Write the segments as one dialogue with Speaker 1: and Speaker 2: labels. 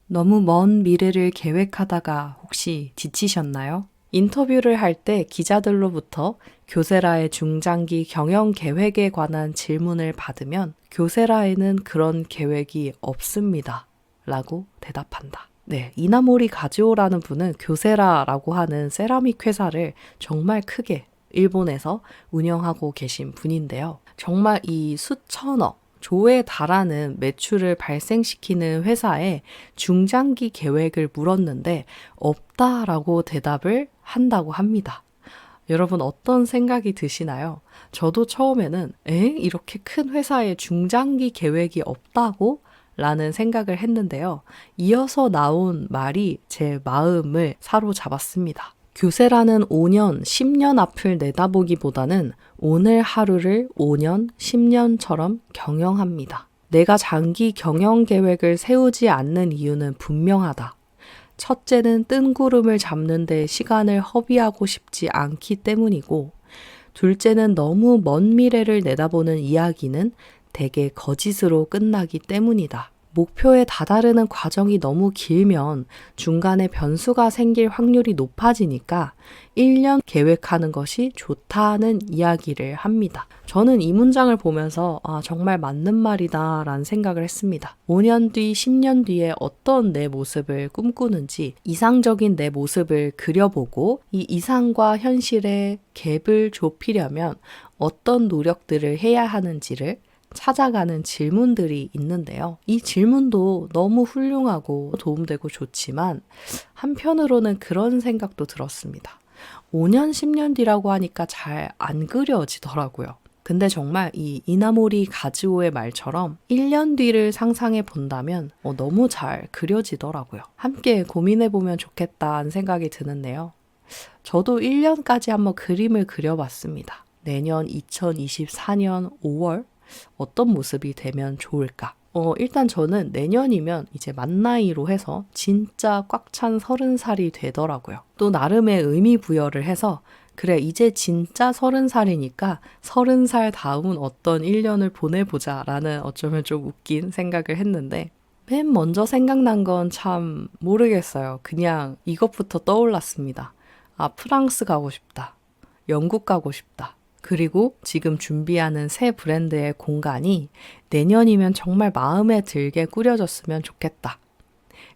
Speaker 1: 너무 먼 미래를 계획하다가 혹시 지치셨나요? 인터뷰를 할 때 기자들로부터 교세라의 중장기 경영 계획에 관한 질문을 받으면 교세라에는 그런 계획이 없습니다. 라고 대답한다. 네, 이나모리 가즈오라는 분은 교세라라고 하는 세라믹 회사를 정말 크게 일본에서 운영하고 계신 분인데요. 정말 이 수천억, 조에 달하는 매출을 발생시키는 회사에 중장기 계획을 물었는데 없다라고 대답을 한다고 합니다. 여러분 어떤 생각이 드시나요? 저도 처음에는 이렇게 큰 회사에 중장기 계획이 없다고? 라는 생각을 했는데요. 이어서 나온 말이 제 마음을 사로잡았습니다. 교세라는 5년, 10년 앞을 내다보기보다는 오늘 하루를 5년, 10년처럼 경영합니다. 내가 장기 경영 계획을 세우지 않는 이유는 분명하다. 첫째는 뜬구름을 잡는 데 시간을 허비하고 싶지 않기 때문이고, 둘째는 너무 먼 미래를 내다보는 이야기는 대개 거짓으로 끝나기 때문이다. 목표에 다다르는 과정이 너무 길면 중간에 변수가 생길 확률이 높아지니까 1년 계획하는 것이 좋다는 이야기를 합니다. 저는 이 문장을 보면서 정말 맞는 말이다 라는 생각을 했습니다. 5년 뒤, 10년 뒤에 어떤 내 모습을 꿈꾸는지 이상적인 내 모습을 그려보고 이 이상과 현실의 갭을 좁히려면 어떤 노력들을 해야 하는지를 찾아가는 질문들이 있는데요. 이 질문도 너무 훌륭하고 도움되고 좋지만 한편으로는 그런 생각도 들었습니다. 5년, 10년 뒤라고 하니까 잘 안 그려지더라고요. 근데 정말 이 이나모리 가즈오의 말처럼 1년 뒤를 상상해 본다면 너무 잘 그려지더라고요. 함께 고민해보면 좋겠다는 생각이 드는데요. 저도 1년까지 한번 그림을 그려봤습니다. 내년 2024년 5월 어떤 모습이 되면 좋을까? 일단 저는 내년이면 이제 만 나이로 해서 진짜 꽉 찬 30살이 되더라고요. 또 나름의 의미 부여를 해서 그래, 이제 진짜 30살이니까 30살 다음은 어떤 1년을 보내보자 라는 어쩌면 좀 웃긴 생각을 했는데 맨 먼저 생각난 건 참 모르겠어요. 그냥 이것부터 떠올랐습니다. 프랑스 가고 싶다. 영국 가고 싶다. 그리고 지금 준비하는 새 브랜드의 공간이 내년이면 정말 마음에 들게 꾸려졌으면 좋겠다.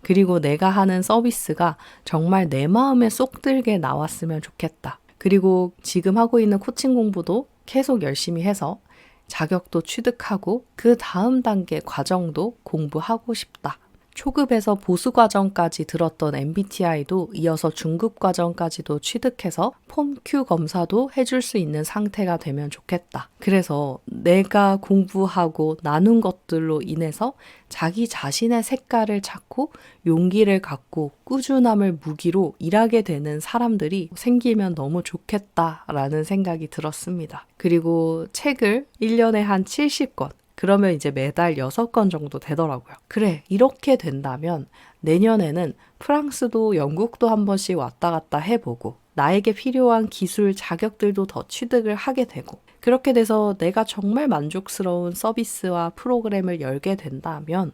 Speaker 1: 그리고 내가 하는 서비스가 정말 내 마음에 쏙 들게 나왔으면 좋겠다. 그리고 지금 하고 있는 코칭 공부도 계속 열심히 해서 자격도 취득하고 그 다음 단계 과정도 공부하고 싶다. 초급에서 보수 과정까지 들었던 MBTI도 이어서 중급 과정까지도 취득해서 폼Q 검사도 해줄 수 있는 상태가 되면 좋겠다. 그래서 내가 공부하고 나눈 것들로 인해서 자기 자신의 색깔을 찾고 용기를 갖고 꾸준함을 무기로 일하게 되는 사람들이 생기면 너무 좋겠다라는 생각이 들었습니다. 그리고 책을 1년에 한 70권, 그러면 이제 매달 6권 정도 되더라고요. 그래, 이렇게 된다면 내년에는 프랑스도 영국도 한 번씩 왔다 갔다 해보고 나에게 필요한 기술 자격들도 더 취득을 하게 되고 그렇게 돼서 내가 정말 만족스러운 서비스와 프로그램을 열게 된다면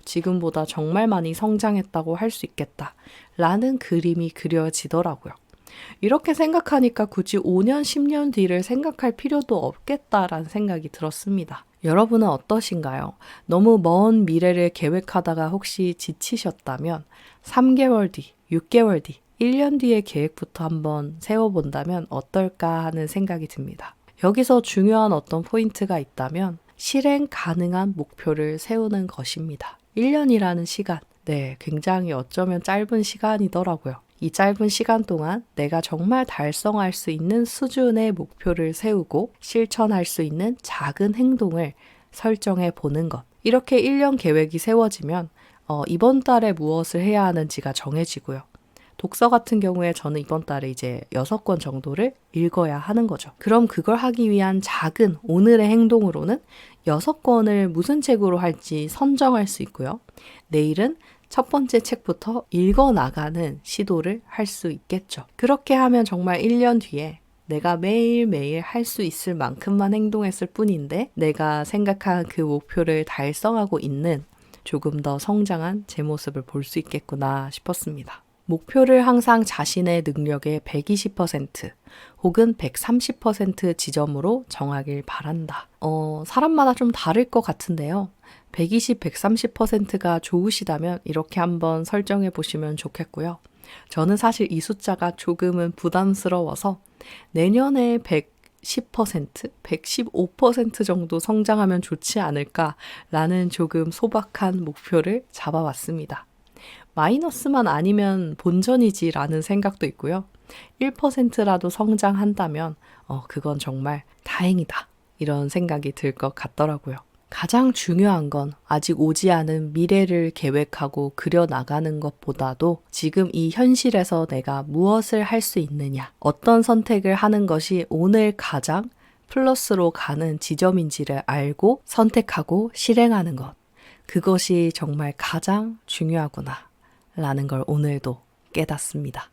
Speaker 1: 지금보다 정말 많이 성장했다고 할 수 있겠다 라는 그림이 그려지더라고요. 이렇게 생각하니까 굳이 5년, 10년 뒤를 생각할 필요도 없겠다라는 생각이 들었습니다. 여러분은 어떠신가요? 너무 먼 미래를 계획하다가 혹시 지치셨다면 3개월 뒤, 6개월 뒤, 1년 뒤의 계획부터 한번 세워본다면 어떨까 하는 생각이 듭니다. 여기서 중요한 어떤 포인트가 있다면 실행 가능한 목표를 세우는 것입니다. 1년이라는 시간, 굉장히 어쩌면 짧은 시간이더라고요. 이 짧은 시간 동안 내가 정말 달성할 수 있는 수준의 목표를 세우고 실천할 수 있는 작은 행동을 설정해 보는 것. 이렇게 1년 계획이 세워지면 이번 달에 무엇을 해야 하는지가 정해지고요. 독서 같은 경우에 저는 이번 달에 이제 6권 정도를 읽어야 하는 거죠. 그럼 그걸 하기 위한 작은 오늘의 행동으로는 6권을 무슨 책으로 할지 선정할 수 있고요. 내일은 첫 번째 책부터 읽어나가는 시도를 할 수 있겠죠. 그렇게 하면 정말 1년 뒤에 내가 매일매일 할 수 있을 만큼만 행동했을 뿐인데 내가 생각한 그 목표를 달성하고 있는 조금 더 성장한 제 모습을 볼 수 있겠구나 싶었습니다. 목표를 항상 자신의 능력의 120% 혹은 130% 지점으로 정하길 바란다. 사람마다 좀 다를 것 같은데요. 120, 130%가 좋으시다면 이렇게 한번 설정해 보시면 좋겠고요. 저는 사실 이 숫자가 조금은 부담스러워서 내년에 110%, 115% 정도 성장하면 좋지 않을까라는 조금 소박한 목표를 잡아왔습니다. 마이너스만 아니면 본전이지라는 생각도 있고요. 1%라도 성장한다면 그건 정말 다행이다. 이런 생각이 들 것 같더라고요. 가장 중요한 건 아직 오지 않은 미래를 계획하고 그려나가는 것보다도 지금 이 현실에서 내가 무엇을 할 수 있느냐, 어떤 선택을 하는 것이 오늘 가장 플러스로 가는 지점인지를 알고 선택하고 실행하는 것. 그것이 정말 가장 중요하구나 라는 걸 오늘도 깨닫습니다.